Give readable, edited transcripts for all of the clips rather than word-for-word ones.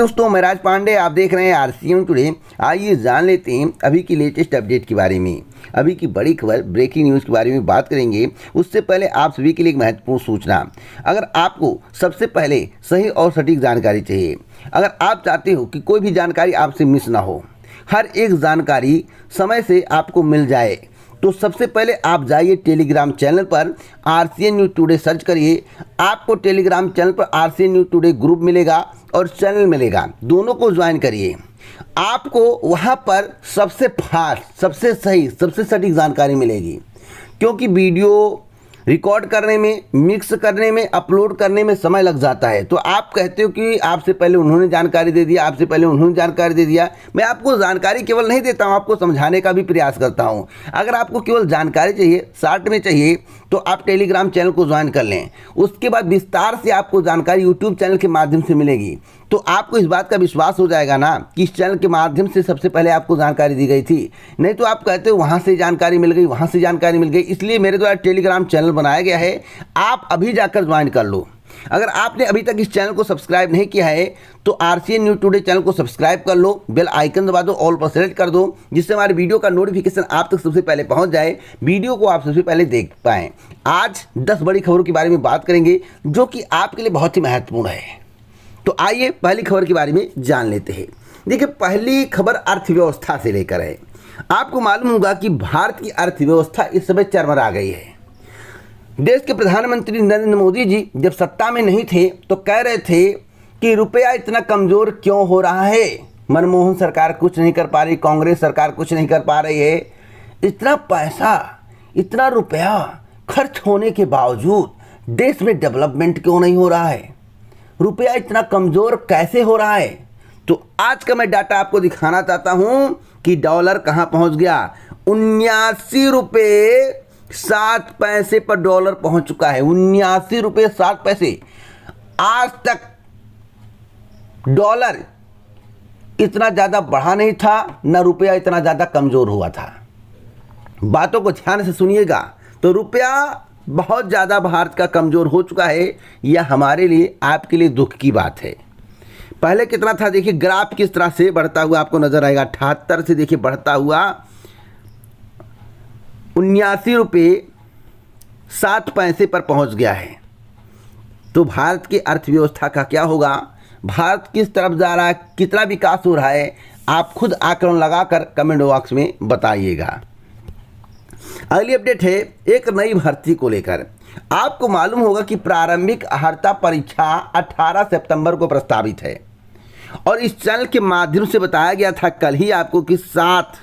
दोस्तों, मैं राज पांडे, आप देख रहे हैं आरसीएम टुडे। आइए जान लेते हैं अभी की लेटेस्ट अपडेट के बारे में। अभी की बड़ी खबर, ब्रेकिंग न्यूज़ के बारे में बात करेंगे। उससे पहले आप सभी के लिए एक महत्वपूर्ण सूचना। अगर आपको सबसे पहले सही और सटीक जानकारी चाहिए, अगर आप चाहते हो कि कोई भी जानकारी आपसे मिस ना हो, हर एक जानकारी समय से आपको मिल जाए, तो सबसे पहले आप जाइए टेलीग्राम चैनल पर, आरसीएन न्यूज़ टुडे सर्च करिए। आपको टेलीग्राम चैनल पर आरसीएन न्यूज़ टुडे ग्रुप मिलेगा और चैनल मिलेगा, दोनों को ज्वाइन करिए। आपको वहां पर सबसे फास्ट, सबसे सही, सबसे सटीक जानकारी मिलेगी। क्योंकि वीडियो रिकॉर्ड करने में, मिक्स करने में, अपलोड करने में समय लग जाता है। तो आप कहते हो कि आपसे पहले उन्होंने जानकारी दे दिया, आपसे पहले उन्होंने जानकारी दे दिया। मैं आपको जानकारी केवल नहीं देता हूं, आपको समझाने का भी प्रयास करता हूं। अगर आपको केवल जानकारी चाहिए, शॉर्ट में चाहिए, तो आप टेलीग्राम चैनल को ज्वाइन कर लें। उसके बाद विस्तार से आपको जानकारी यूट्यूब चैनल के माध्यम से मिलेगी। तो आपको इस बात का विश्वास हो जाएगा ना कि इस चैनल के माध्यम से सबसे पहले आपको जानकारी दी गई थी। नहीं तो आप कहते हो वहाँ से जानकारी मिल गई, वहाँ से जानकारी मिल गई। इसलिए मेरे द्वारा टेलीग्राम चैनल बनाया गया है, आप अभी जाकर ज्वाइन कर लो। अगर आपने अभी तक इस चैनल को सब्सक्राइब नहीं किया है तो आरसीएन न्यूज़ टुडे चैनल को सब्सक्राइब कर लो, बेल आइकन दबा दो, ऑल पर सेलेक्ट कर दो, जिससे हमारे वीडियो का नोटिफिकेशन आप तक सबसे पहले पहुंच जाए, वीडियो को आप सबसे पहले देख पाएँ। आज 10 बड़ी खबरों के बारे में बात करेंगे जो कि आपके लिए बहुत ही महत्वपूर्ण है। तो आइए पहली खबर के बारे में जान लेते हैं। देखिए, पहली खबर अर्थव्यवस्था से लेकर है। आपको मालूम होगा कि भारत की अर्थव्यवस्था इस समय चरमरा गई है। देश के प्रधानमंत्री नरेंद्र मोदी जी जब सत्ता में नहीं थे तो कह रहे थे कि रुपया इतना कमज़ोर क्यों हो रहा है, मनमोहन सरकार कुछ नहीं कर पा रही, कांग्रेस सरकार कुछ नहीं कर पा रही है। इतना पैसा, इतना रुपया खर्च होने के बावजूद देश में डेवलपमेंट क्यों नहीं हो रहा है, रुपया इतना कमज़ोर कैसे हो रहा है। तो आज का मैं डाटा आपको दिखाना चाहता हूं कि डॉलर कहां पहुंच गया। 79 रुपये 7 पैसे पर डॉलर पहुंच चुका है। 79 रुपये 7 पैसे। आज तक डॉलर इतना ज़्यादा बढ़ा नहीं था, न रुपया इतना ज़्यादा कमज़ोर हुआ था। बातों को ध्यान से सुनिएगा। तो रुपया बहुत ज़्यादा भारत का कमज़ोर हो चुका है। यह हमारे लिए, आपके लिए दुख की बात है। पहले कितना था देखिए, ग्राफ किस तरह से बढ़ता हुआ आपको नजर आएगा। 78 से देखिए बढ़ता हुआ 79 रुपये 7 पैसे पर पहुंच गया है। तो भारत की अर्थव्यवस्था का क्या होगा, भारत किस तरफ जा रहा है, कितना विकास हो रहा है, आप खुद आकलन लगाकर कमेंट बॉक्स में बताइएगा। अगली अपडेट है एक नई भर्ती को लेकर। आपको मालूम होगा कि प्रारंभिक अर्हता परीक्षा 18 सितंबर को प्रस्तावित है और इस चैनल के माध्यम से बताया गया था कल ही आपको कि 7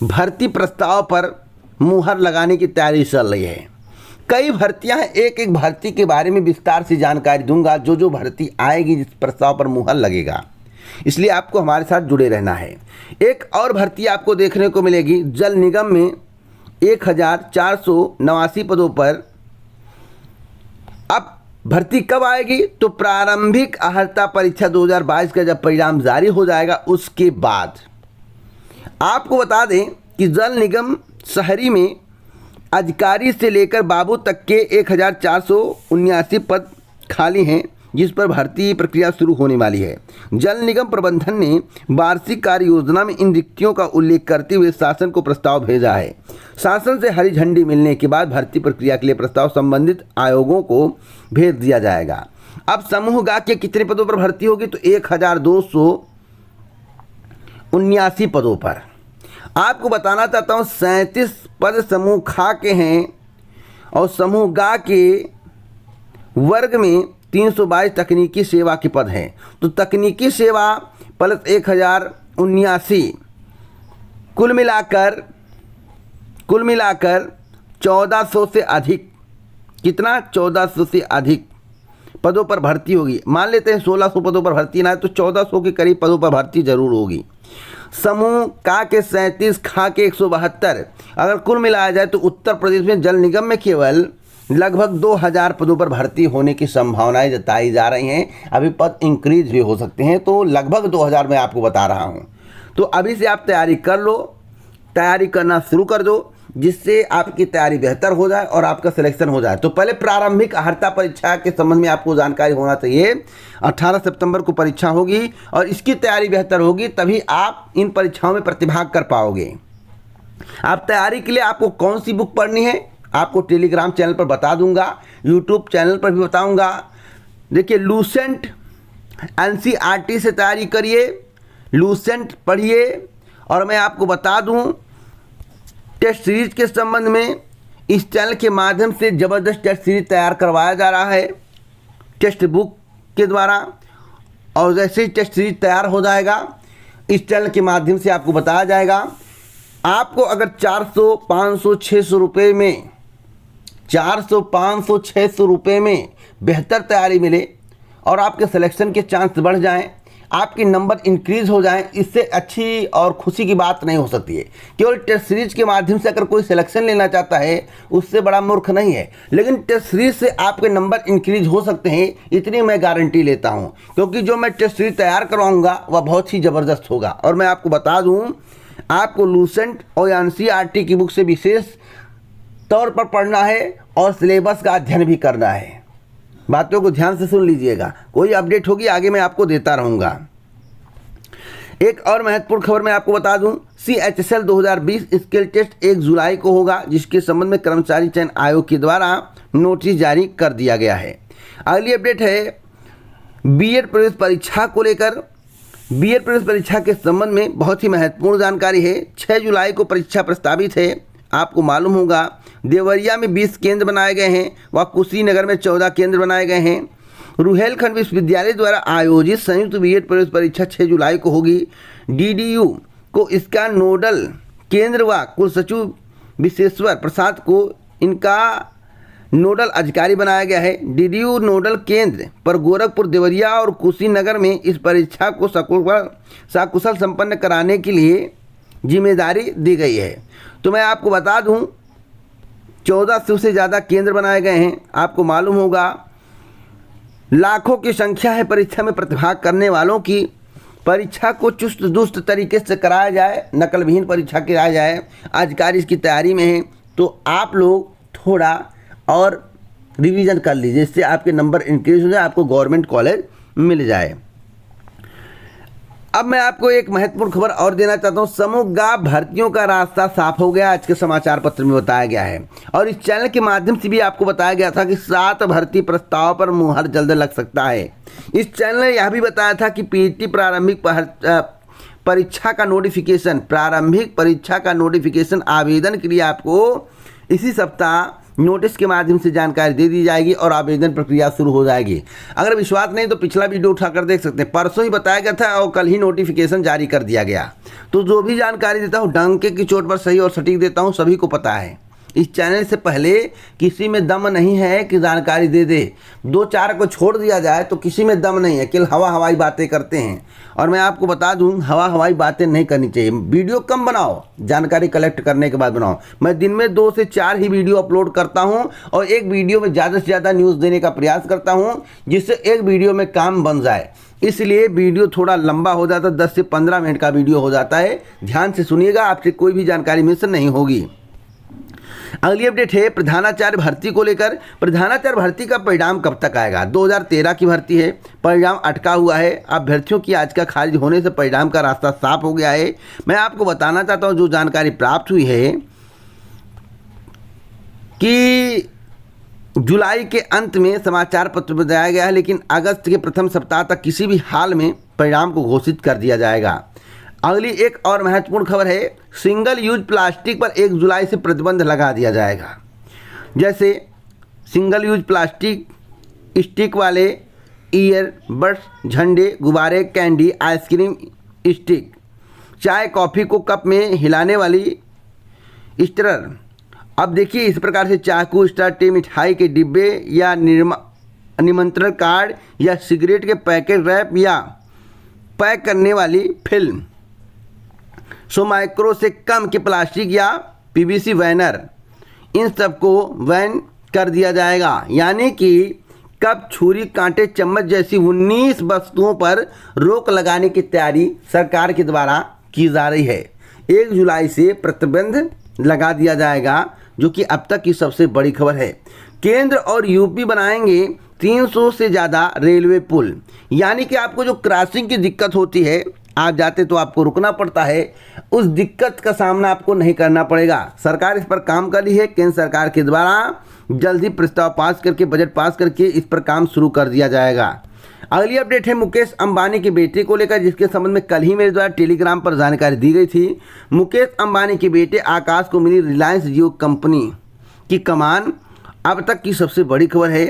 भर्ती प्रस्ताव पर मुहर लगाने की तैयारी चल रही है। कई भर्तियां हैं, एक एक भर्ती के बारे में विस्तार से जानकारी दूंगा, जो भर्ती आएगी, जिस प्रस्ताव पर मुहर लगेगा। इसलिए आपको हमारे साथ जुड़े रहना है। एक और भर्ती आपको देखने को मिलेगी जल निगम में 1489 पदों पर। अब भर्ती कब आएगी, तो प्रारंभिक अर्हता परीक्षा 2022 का जब परिणाम जारी हो जाएगा उसके बाद। आपको बता दें कि जल निगम शहरी में अधिकारी से लेकर बाबू तक के 1479 पद खाली हैं, जिस पर भर्ती प्रक्रिया शुरू होने वाली है। जल निगम प्रबंधन ने वार्षिक कार्य योजना में इन रिक्तियों का उल्लेख करते हुए शासन को प्रस्ताव भेजा है। शासन से हरी झंडी मिलने के बाद भर्ती प्रक्रिया के लिए प्रस्ताव संबंधित आयोगों को भेज दिया जाएगा। अब समूह ग के कितने पदों पर भर्ती होगी, तो 1279 पदों पर। आपको बताना चाहता हूँ 37 पद समूह ख के हैं और समूह ग के वर्ग में 322 तकनीकी सेवा के पद हैं। तो तकनीकी सेवा प्लस 1079, कुल मिलाकर 1400 से अधिक, कितना, 1400 से अधिक पदों पर भर्ती होगी। मान लेते हैं 1600 पदों पर भर्ती ना है तो 1400 के करीब पदों पर भर्ती जरूर होगी। समूह का के 37, खा के 172, अगर कुल मिलाया जाए तो उत्तर प्रदेश में जल निगम में केवल लगभग 2000 पदों पर भर्ती होने की संभावनाएं जताई जा रही हैं। अभी पद इंक्रीज भी हो सकते हैं, तो लगभग 2000 मैं आपको बता रहा हूं। तो अभी से आप तैयारी कर लो, तैयारी करना शुरू कर दो। जिससे आपकी तैयारी बेहतर हो जाए और आपका सिलेक्शन हो जाए। तो पहले प्रारंभिक अर्हता परीक्षा के संबंध में आपको जानकारी होना चाहिए। 18 सितंबर को परीक्षा होगी और इसकी तैयारी बेहतर होगी, तभी आप इन परीक्षाओं में प्रतिभाग कर पाओगे। आप तैयारी के लिए आपको कौन सी बुक पढ़नी है आपको टेलीग्राम चैनल पर बता दूंगा, यूट्यूब चैनल पर भी बताऊंगा। देखिए, लूसेंट NCERT से तैयारी करिए, लूसेंट पढ़िए। और मैं आपको बता दूं, टेस्ट सीरीज के संबंध में इस चैनल के माध्यम से ज़बरदस्त टेस्ट सीरीज तैयार करवाया जा रहा है टेक्स्ट बुक के द्वारा। और जैसे ही टेस्ट सीरीज तैयार हो जाएगा, इस चैनल के माध्यम से आपको बताया जाएगा। आपको अगर 400, 500, 600 रुपये में 400, 500, 600 रुपये में बेहतर तैयारी मिले और आपके सिलेक्शन के चांस बढ़ जाएं, आपके नंबर इंक्रीज़ हो जाएं, इससे अच्छी और खुशी की बात नहीं हो सकती है। केवल टेस्ट सीरीज के माध्यम से अगर कोई सिलेक्शन लेना चाहता है, उससे बड़ा मूर्ख नहीं है। लेकिन टेस्ट सीरीज से आपके नंबर इंक्रीज हो सकते हैं, इतनी मैं गारंटी लेता हूं, क्योंकि जो मैं टेस्ट सीरीज तैयार करवाऊंगा वह बहुत ही ज़बरदस्त होगा। और मैं आपको बता दूं, आपको लूसेंट और NCERT की बुक से विशेष तौर पर पढ़ना है और सिलेबस का अध्ययन भी करना है। बातों को ध्यान से सुन लीजिएगा, कोई अपडेट होगी आगे मैं आपको देता रहूँगा। एक और महत्वपूर्ण खबर मैं आपको बता दूं, CHSL 2020 स्किल टेस्ट 1 जुलाई को होगा, जिसके संबंध में कर्मचारी चयन आयोग के द्वारा नोटिस जारी कर दिया गया है। अगली अपडेट है B.Ed प्रवेश परीक्षा को लेकर। B.Ed प्रवेश परीक्षा के संबंध में बहुत ही महत्वपूर्ण जानकारी है। 6 जुलाई को परीक्षा प्रस्तावित है। आपको मालूम होगा, देवरिया में 20 केंद्र बनाए गए हैं व कुशीनगर में 14 केंद्र बनाए गए हैं। रुहेलखंड विश्वविद्यालय द्वारा आयोजित संयुक्त B.Ed प्रवेश परीक्षा 6 जुलाई को होगी। DDU को इसका नोडल केंद्र व कुलसचिव विश्वेश्वर प्रसाद को इनका नोडल अधिकारी बनाया गया है। DDU नोडल केंद्र पर गोरखपुर, देवरिया और कुशीनगर में इस परीक्षा को सकुशल संपन्न कराने के लिए जिम्मेदारी दी गई है। तो मैं आपको बता दूं, 1400 से ज़्यादा केंद्र बनाए गए हैं। आपको मालूम होगा, लाखों की संख्या है परीक्षा में प्रतिभाग करने वालों की। परीक्षा को चुस्त दुरुस्त तरीके से कराया जाए, नकलविहीन परीक्षा कराया जाए। अधिकारी इसकी तैयारी में है, तो आप लोग थोड़ा और रिवीजन कर लीजिए, इससे आपके नंबर इंक्रीज हो जाए, आपको गवर्नमेंट कॉलेज मिल जाए। अब मैं आपको एक महत्वपूर्ण खबर और देना चाहता हूं। समूह ग भर्तियों का रास्ता साफ हो गया, आज के समाचार पत्र में बताया गया है। और इस चैनल के माध्यम से भी आपको बताया गया था कि 7 भर्ती प्रस्ताव पर मुहर जल्द लग सकता है। इस चैनल ने यह भी बताया था कि PET प्रारंभिक परीक्षा का नोटिफिकेशन आवेदन के लिए आपको इसी सप्ताह नोटिस के माध्यम से जानकारी दे दी जाएगी और आवेदन प्रक्रिया शुरू हो जाएगी। अगर विश्वास नहीं तो पिछला वीडियो उठाकर देख सकते हैं। परसों ही बताया गया था और कल ही नोटिफिकेशन जारी कर दिया गया। तो जो भी जानकारी देता हूँ डंके की चोट पर सही और सटीक देता हूँ, सभी को पता है। इस चैनल से पहले किसी में दम नहीं है कि जानकारी दे दे, 2-4 को छोड़ दिया जाए तो किसी में दम नहीं है, केवल हवाई बातें करते हैं। और मैं आपको बता दूं, हवाई बातें नहीं करनी चाहिए। वीडियो कम बनाओ, जानकारी कलेक्ट करने के बाद बनाओ। मैं दिन में 2 से 4 ही वीडियो अपलोड करता हूं और एक वीडियो में ज़्यादा से ज़्यादा न्यूज़ देने का प्रयास करता हूं, जिससे एक वीडियो में काम बन जाए। इसलिए वीडियो थोड़ा लंबा हो जाता है, 10 से 15 मिनट का वीडियो हो जाता है। ध्यान से सुनिएगा, आपसे कोई भी जानकारी मिस नहीं होगी। अगली अपडेट है प्रधानाचार्य भर्ती को लेकर। प्रधानाचार्य भर्ती का परिणाम कब तक आएगा? 2013 की भर्ती है, परिणाम अटका हुआ है। अभ्यर्थियों की आज का खारिज होने से परिणाम का रास्ता साफ हो गया है। मैं आपको बताना चाहता हूं, जो जानकारी प्राप्त हुई है कि जुलाई के अंत में समाचार पत्र में बताया गया है, लेकिन अगस्त के प्रथम सप्ताह तक किसी भी हाल में परिणाम को घोषित कर दिया जाएगा। अगली एक और महत्वपूर्ण खबर है, सिंगल यूज प्लास्टिक पर 1 जुलाई से प्रतिबंध लगा दिया जाएगा। जैसे सिंगल यूज प्लास्टिक, स्टिक वाले ईयरबड्स, झंडे, गुब्बारे, कैंडी, आइसक्रीम स्टिक, चाय कॉफ़ी को कप में हिलाने वाली स्टिरर। अब देखिए, इस प्रकार से चाकू, स्टार, टी, मिठाई के डिब्बे या निमंत्रण कार्ड या सिगरेट के पैकेट रैप या पैक करने वाली फिल्म, 100 माइक्रो से कम के प्लास्टिक या PVC बैनर, इन सबको बैन कर दिया जाएगा। यानी कि कप, छुरी, कांटे, चम्मच जैसी 19 वस्तुओं पर रोक लगाने की तैयारी सरकार के द्वारा की जा रही है। 1 जुलाई से प्रतिबंध लगा दिया जाएगा, जो कि अब तक की सबसे बड़ी खबर है। केंद्र और यूपी बनाएंगे 300 से ज़्यादा रेलवे पुल, यानी कि आपको जो क्रॉसिंग की दिक्कत होती है, आप जाते तो आपको रुकना पड़ता है, उस दिक्कत का सामना आपको नहीं करना पड़ेगा। सरकार इस पर काम कर रही है। केंद्र सरकार के द्वारा जल्द ही प्रस्ताव पास करके, बजट पास करके इस पर काम शुरू कर दिया जाएगा। अगली अपडेट है मुकेश अंबानी के बेटे को लेकर, जिसके संबंध में कल ही मेरे द्वारा टेलीग्राम पर जानकारी दी गई थी। मुकेश अंबानी के बेटे आकाश को मिली रिलायंस जियो कंपनी की कमान। अब तक की सबसे बड़ी खबर है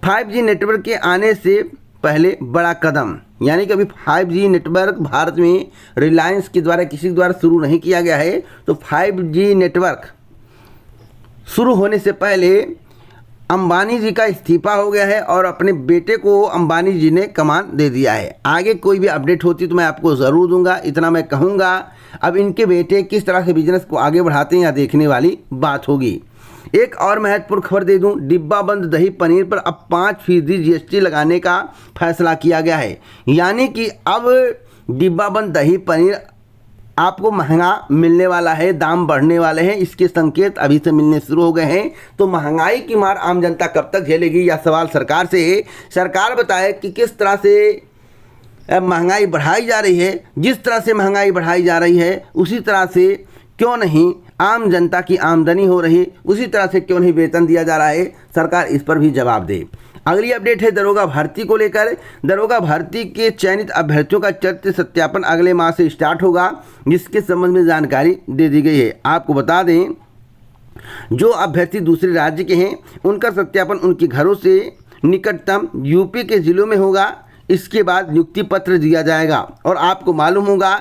5G नेटवर्क के आने से पहले बड़ा कदम, यानी कि अभी 5G नेटवर्क भारत में रिलायंस के द्वारा किसी के द्वारा शुरू नहीं किया गया है। तो 5G नेटवर्क शुरू होने से पहले अंबानी जी का इस्तीफा हो गया है और अपने बेटे को अंबानी जी ने कमान दे दिया है। आगे कोई भी अपडेट होती तो मैं आपको ज़रूर दूंगा, इतना मैं कहूँगा। अब इनके बेटे किस तरह से बिजनेस को आगे बढ़ाते हैं, या देखने वाली बात होगी। एक और महत्वपूर्ण खबर दे दूं, डिब्बा बंद दही पनीर पर अब 5% GST लगाने का फैसला किया गया है। यानी कि अब डिब्बा बंद दही पनीर आपको महंगा मिलने वाला है, दाम बढ़ने वाले हैं, इसके संकेत अभी से मिलने शुरू हो गए हैं। तो महंगाई की मार आम जनता कब तक झेलेगी, यह सवाल सरकार से है। सरकार बताए कि किस तरह से महंगाई बढ़ाई जा रही है। जिस तरह से महंगाई बढ़ाई जा रही है उसी तरह से क्यों नहीं आम जनता की आमदनी हो रही, उसी तरह से क्यों नहीं वेतन दिया जा रहा है। सरकार इस पर भी जवाब दे। अगली अपडेट है दरोगा भर्ती को लेकर। दरोगा भर्ती के चयनित अभ्यर्थियों का चरित्र सत्यापन अगले माह से स्टार्ट होगा, जिसके संबंध में जानकारी दे दी गई है। आपको बता दें, जो अभ्यर्थी दूसरे राज्य के हैं उनका सत्यापन उनके घरों से निकटतम यूपी के ज़िलों में होगा। इसके बाद नियुक्ति पत्र दिया जाएगा। और आपको मालूम होगा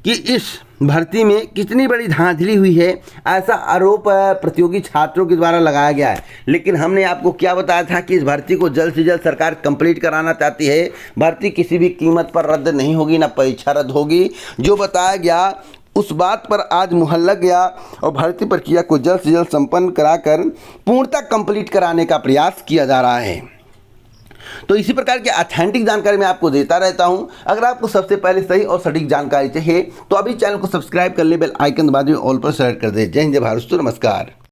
कि इस भर्ती में कितनी बड़ी धांधली हुई है, ऐसा आरोप प्रतियोगी छात्रों के द्वारा लगाया गया है। लेकिन हमने आपको क्या बताया था कि इस भर्ती को जल्द से जल्द सरकार कंप्लीट कराना चाहती है। भर्ती किसी भी कीमत पर रद्द नहीं होगी, ना परीक्षा रद्द होगी। जो बताया गया उस बात पर आज मुहर लग गया और भर्ती प्रक्रिया को जल्द से जल्द संपन्न कराकर पूर्णतः कंप्लीट कराने का प्रयास किया जा रहा है। तो इसी प्रकार की ऑथेंटिक जानकारी मैं आपको देता रहता हूं। अगर आपको सबसे पहले सही और सटीक जानकारी चाहिए तो अभी चैनल को सब्सक्राइब कर ले, बेल आइकन दबा दें, ऑल पर सेलेक्ट कर दें। जय हिंद, जय भारत, नमस्कार।